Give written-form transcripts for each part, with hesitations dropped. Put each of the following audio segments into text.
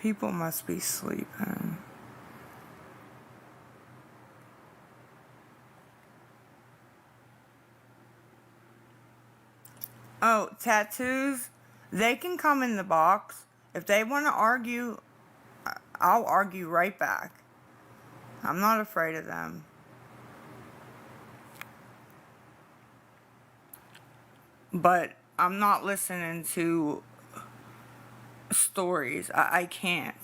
People must be sleeping. Oh, tattoos? They can come in the box. If they want to argue, I'll argue right back. I'm not afraid of them. But I'm not listening to stories. I can't.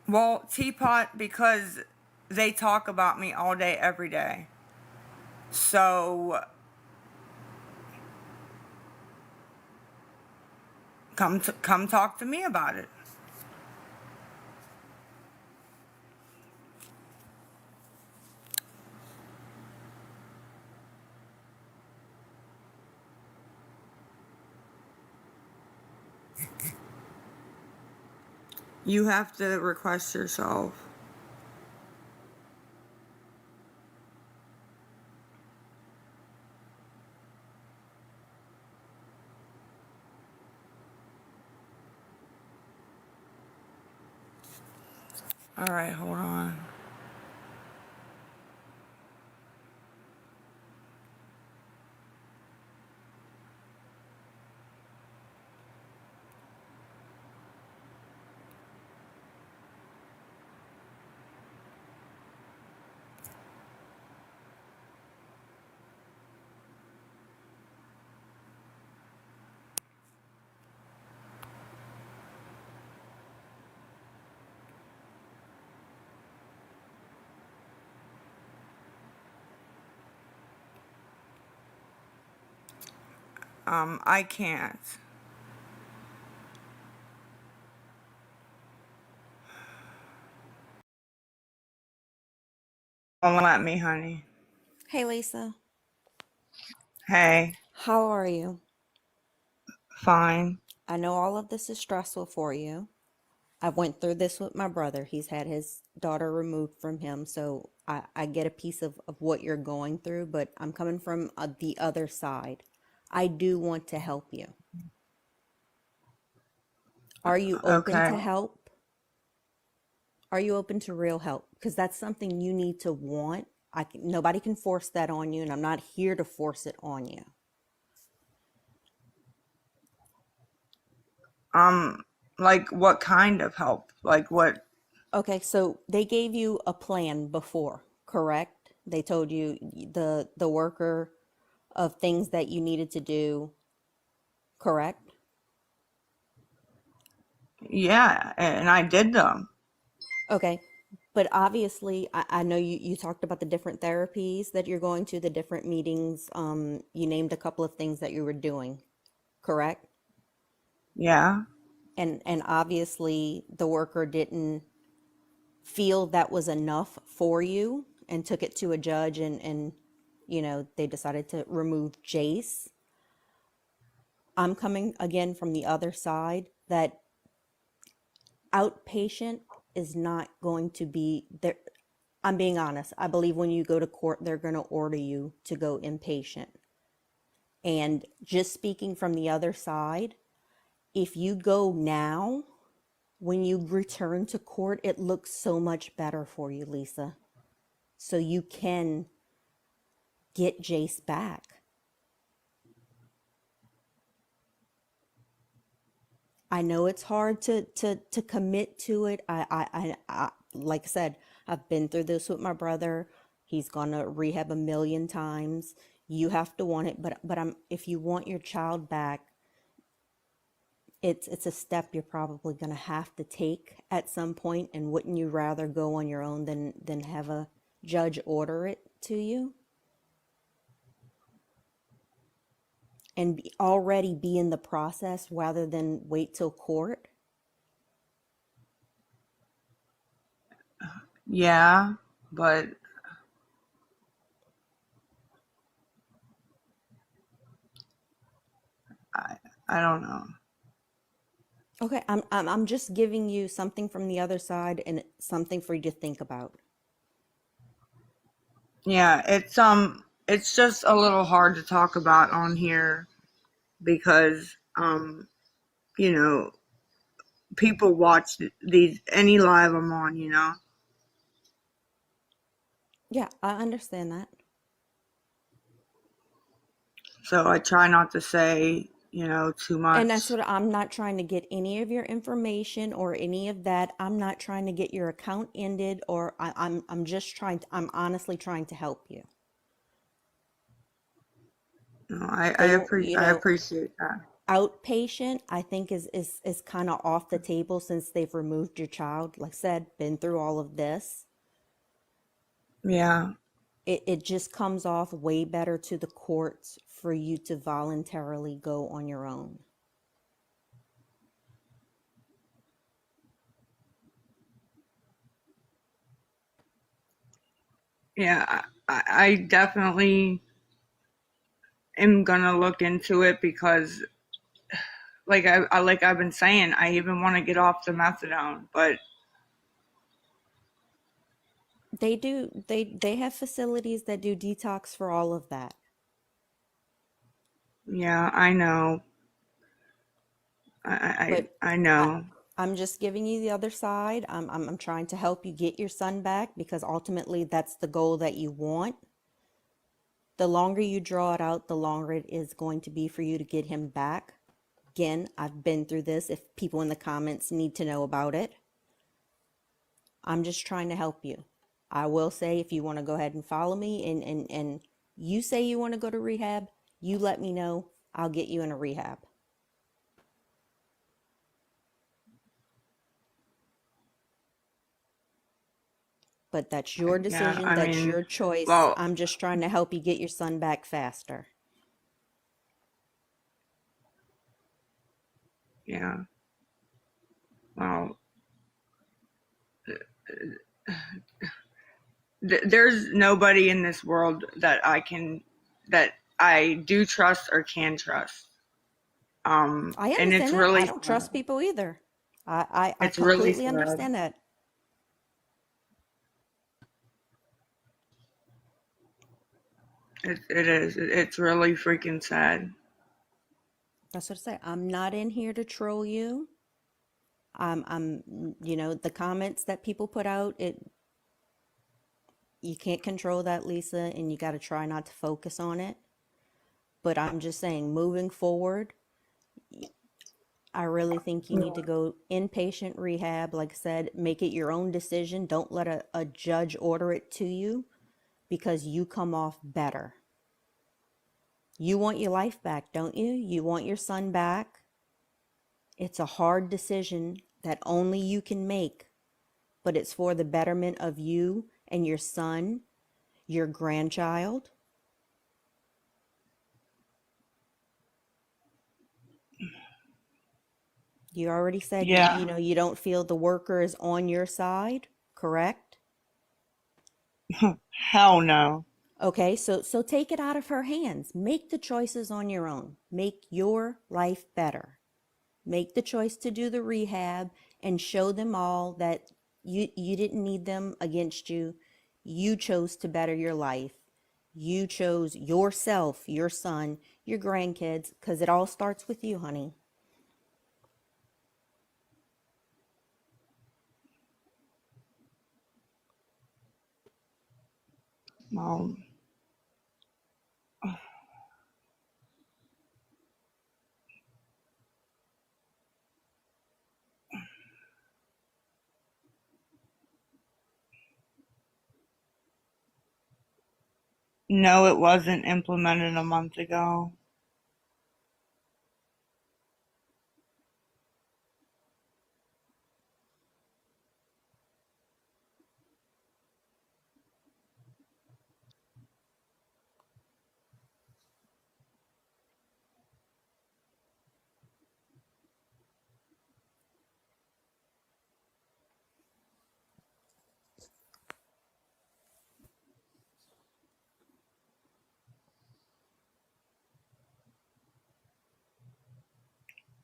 Well, Teapot, because they talk about me all day, every day. So come talk to me about it. You have to request yourself. All right, hold on. I can't. Don't let me, honey. Hey, Lisa. Hey, How are you? fine. I know all of this is stressful for you. I went through this with my brother. He's had his daughter removed from him, so I get a piece of what you're going through, but I'm coming from the other side. I do want to help you. Are you open Okay. to help? Are you open to real help? Because that's something you need to want. Nobody can force that on you, and I'm not here to force it on you. Like what kind of help? Like what? Okay, so they gave you a plan before, correct? They told you the worker of things that you needed to do, correct? Yeah, and I did them. Okay. But obviously, I know you talked about the different therapies that you're going to, the different meetings. You named a couple of things that you were doing, correct? Yeah. And obviously the worker didn't feel that was enough for you and took it to a judge and they decided to remove Jace. I'm coming again from the other side that outpatient is not going to be there. I'm being honest. I believe when you go to court, they're going to order you to go inpatient. And just speaking from the other side, if you go now, when you return to court, it looks so much better for you, Lisa. So you can get Jace back. I know it's hard to commit to it. I like I said, I've been through this with my brother. He's gone to rehab a million times. You have to want it, but I'm if you want your child back, it's a step you're probably gonna have to take at some point. And wouldn't you rather go on your own than have a judge order it to you and already be in the process rather than wait till court? Yeah, but I I don't know. Okay, I'm just giving you something from the other side and something for you to think about. Yeah, it's just a little hard to talk about on here because you know, people watch these any live I'm on, you know. Yeah, I understand that. So I try not to say, you know, too And that's much. what I'm not trying to get any of your information or any of that. I'm not trying to get your account ended or I'm just trying to, I'm honestly trying to help you. You know, They, I appreciate that. outpatient, I think is kind of off the table since they've removed your child. Like I said, been through all of this. Yeah. It just comes off way better to the courts for you to voluntarily go on your own. Yeah, I definitely am gonna look into it because like I've been saying, I even want to get off the methadone, but They have facilities that do detox for all of that. yeah, I know. But I I, know. I'm just giving you the other side. I'm trying to help you get your son back because ultimately that's the goal that you want. The longer you draw it out, the longer it is going to be for you to get him back. Again, I've been through this. If people in the comments need to know about it, I'm just trying to help you. I will say if you want to go ahead and follow me and you say you want to go to rehab, you let me know. I'll get you in a rehab. But that's your Yeah, decision, I that's mean, your choice. well, I'm just trying to help you get your son back faster. yeah, well, there's nobody in this world that I do trust or can trust. I And understand that. I don't trust people either. I it's really completely sad. understand that. It is. It's really freaking sad. That's what I say. I'm not in here to troll you. The comments that people put out, you can't control that, Lisa, and you got to try not to focus on it. But I'm just saying, moving forward, I really think you need to go inpatient rehab. Like I said, make it your own decision. Don't let a judge order it to you because you come off better. You want your life back, don't you? You want your son back. It's a hard decision that only you can make, but it's for the betterment of you and your son, your grandchild. You already said Yeah. you don't feel the worker is on your side, correct? Hell no. Okay, so take it out of her hands. Make the choices on your own. Make your life better. Make the choice to do the rehab and show them all that you didn't need them against you. You chose to better your life. You chose yourself, your son, your grandkids, because it all starts with you, honey. Um, no, it wasn't implemented a month ago.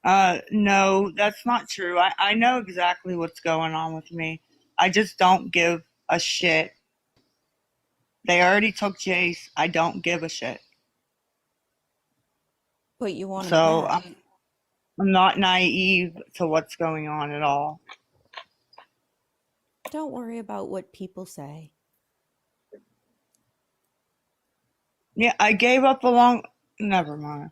No, that's not true. I know exactly what's going on with me. I just don't give a shit. They already took Jace. I don't give a shit. But you want him So back. I'm not naive to what's going on at all. Don't worry about what people say. Yeah, I gave up a long. Never mind.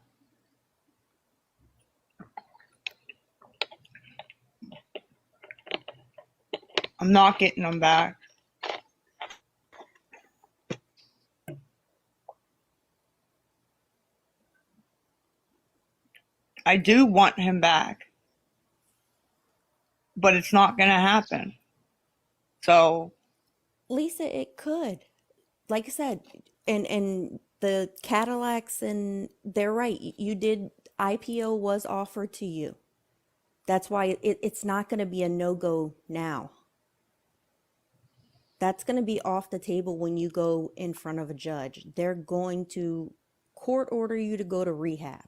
I'm not getting them back. I do want him back, but it's not going to happen. So Lisa, it could. Like I said, and the Cadillacs, and they're right. You did, IPO was offered to you. That's why it's not going to be a no-go now. That's going to be off the table when you go in front of a judge. They're going to court order you to go to rehab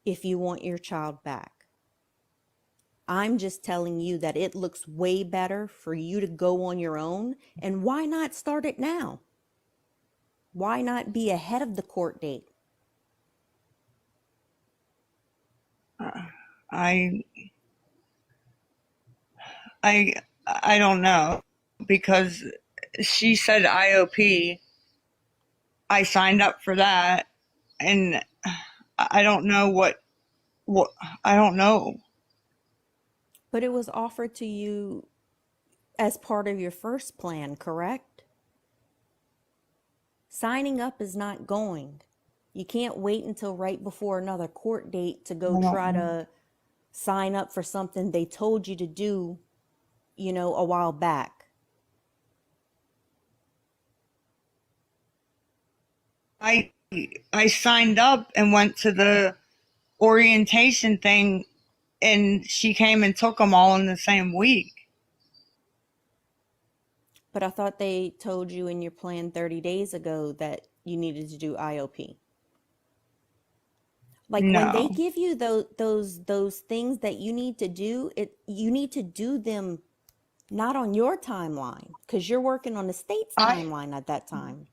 if you want your child back. I'm just telling you that it looks way better for you to go on your own. And why not start it now? Why not be ahead of the court date? I I I don't know because she said IOP. I signed up for that, and I don't know what I don't know. But it was offered to you as part of your first plan, correct? Signing up is not going. You can't wait until right before another court date to go I don't try know. to sign up for something they told you to do, a while back. I I signed up and went to the orientation thing, and she came and took them all in the same week. But I thought they told you in your plan 30 days ago that you needed to do IOP. Like when they No, give you those things that you need to do, you need to do them not on your timeline because you're working on the state's I timeline at that time.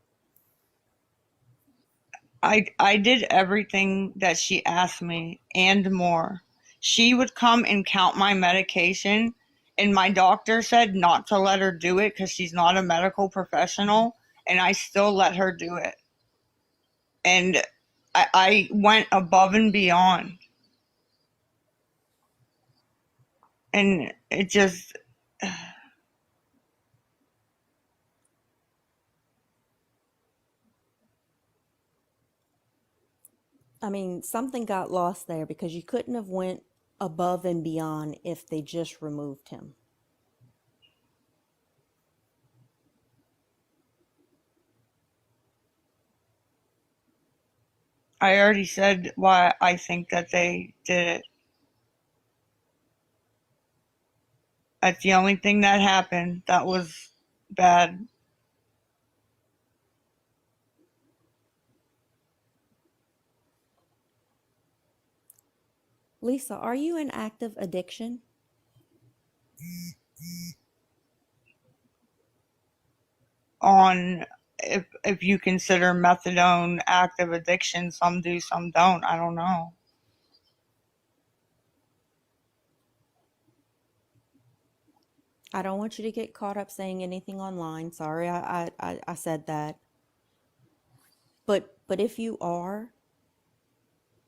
I did everything that she asked me and more. She would come and count my medication, and my doctor said not to let her do it because she's not a medical professional, and I still let her do it. And I went above and beyond, and it just I mean, something got lost there because you couldn't have went above and beyond if they just removed him. I already said why I think that they did it. That's the only thing that happened that was bad. Lisa, are you in active addiction? On if you consider methadone active addiction, some do, some don't. I don't know. I don't want you to get caught up saying anything online. Sorry, I said that. But if you are,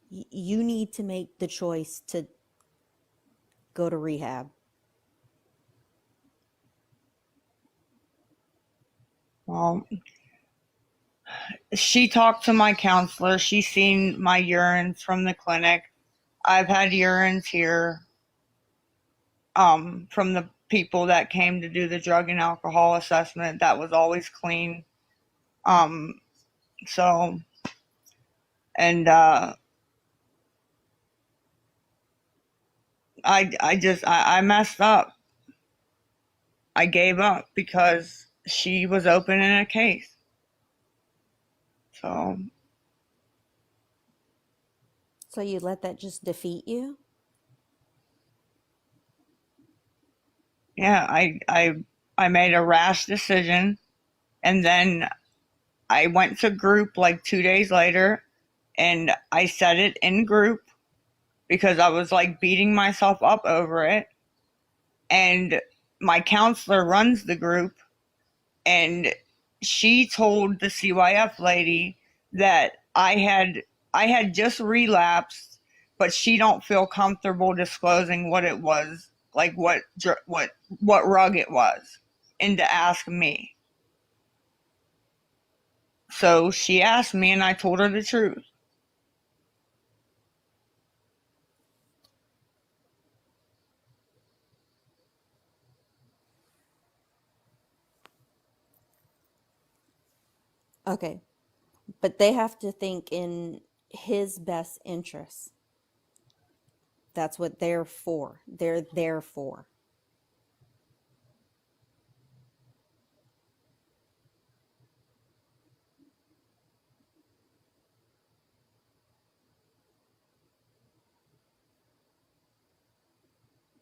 you need to make the choice to go to rehab. Well, she talked to my counselor. She's seen my urines from the clinic. I've had urines here from the people that came to do the drug and alcohol assessment. That was always clean. Um, so, and I messed up. I gave up because she was opening a case. So So you let that just defeat you? Yeah, I made a rash decision, and then I went to group like 2 days later, and I said it in group because I was like beating myself up over it. And my counselor runs the group, and she told the CYF lady that I had just relapsed, but she don't feel comfortable disclosing what it was, like what rug it was, and to ask me. So she asked me, and I told her the truth. Okay. But they have to think in his best interests. That's what they're for. They're there for.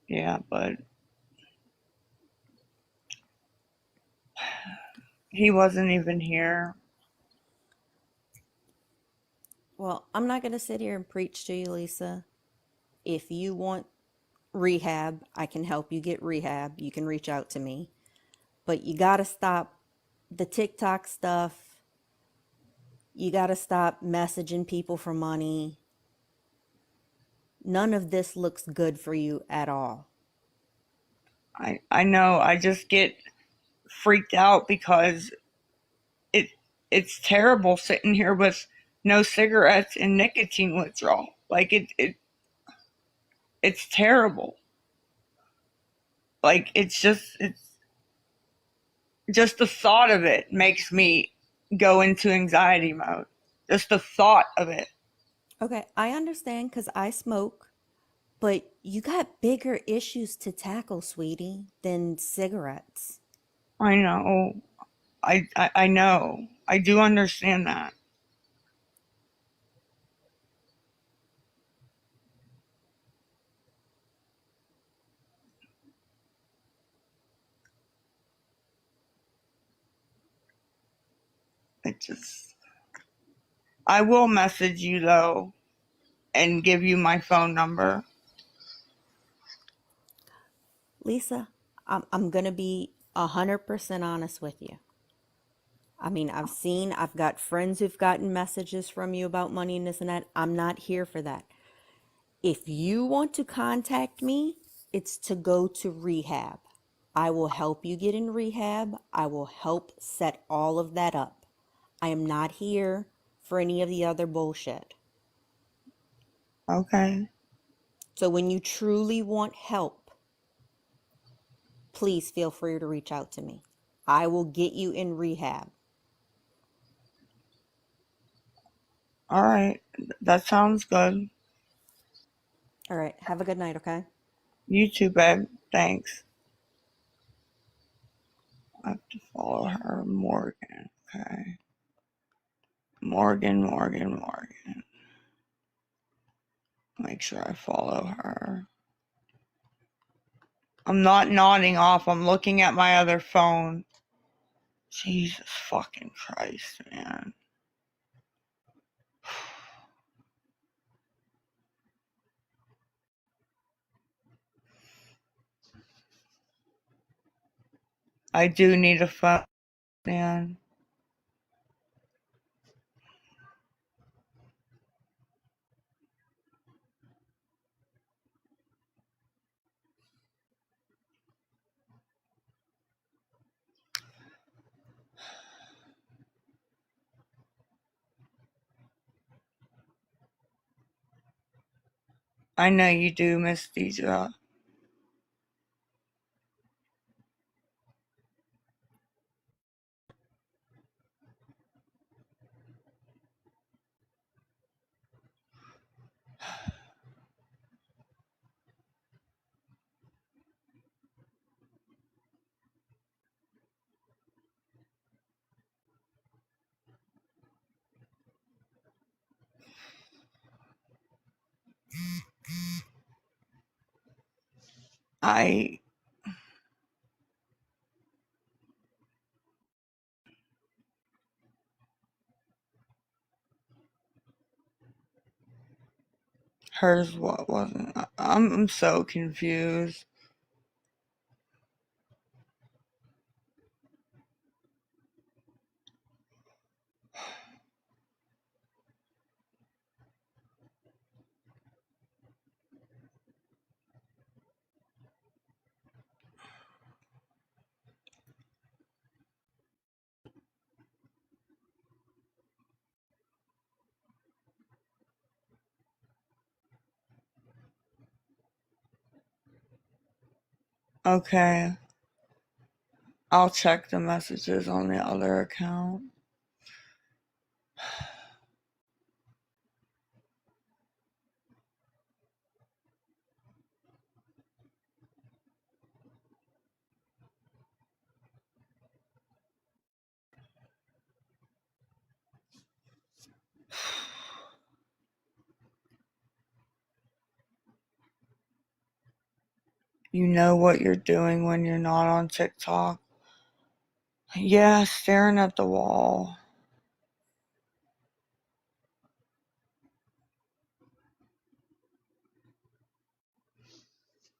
Yeah, but he wasn't even here. Well, I'm not going to sit here and preach to you, Lisa. If you want rehab, I can help you get rehab. You can reach out to me. But you got to stop the TikTok stuff. You got to stop messaging people for money. None of this looks good for you at all. I know. I just get freaked out because it it's terrible sitting here with no cigarettes and nicotine withdrawal. Like it's terrible. Like it's just the thought of it makes me go into anxiety mode. Just the thought of it. Okay, I understand because I smoke, but you got bigger issues to tackle, sweetie, than cigarettes. I know. I know. I do understand that. It just I will message you though and give you my phone number. Lisa, I'm going to be 100% honest with you. I mean, I've got friends who've gotten messages from you about money and this and that. I'm not here for that. If you want to contact me, it's to go to rehab. I will help you get in rehab. I will help set all of that up. I am not here for any of the other bullshit. Okay. So when you truly want help, please feel free to reach out to me. I will get you in rehab. All right. That sounds good. All right. Have a good night, okay? You too, babe. Thanks. I have to follow her. Morgan. Okay. Morgan. Make sure I follow her. I'm not nodding off. I'm looking at my other phone. Jesus fucking Christ, man. I do need a phone, man. I know you do, Miss Deidre. I hers what wasn't. I'm so confused. Okay, I'll check the messages on the other account. You know what you're doing when you're not on TikTok? Yeah, staring at the wall.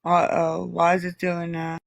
Uh oh, why is it doing that?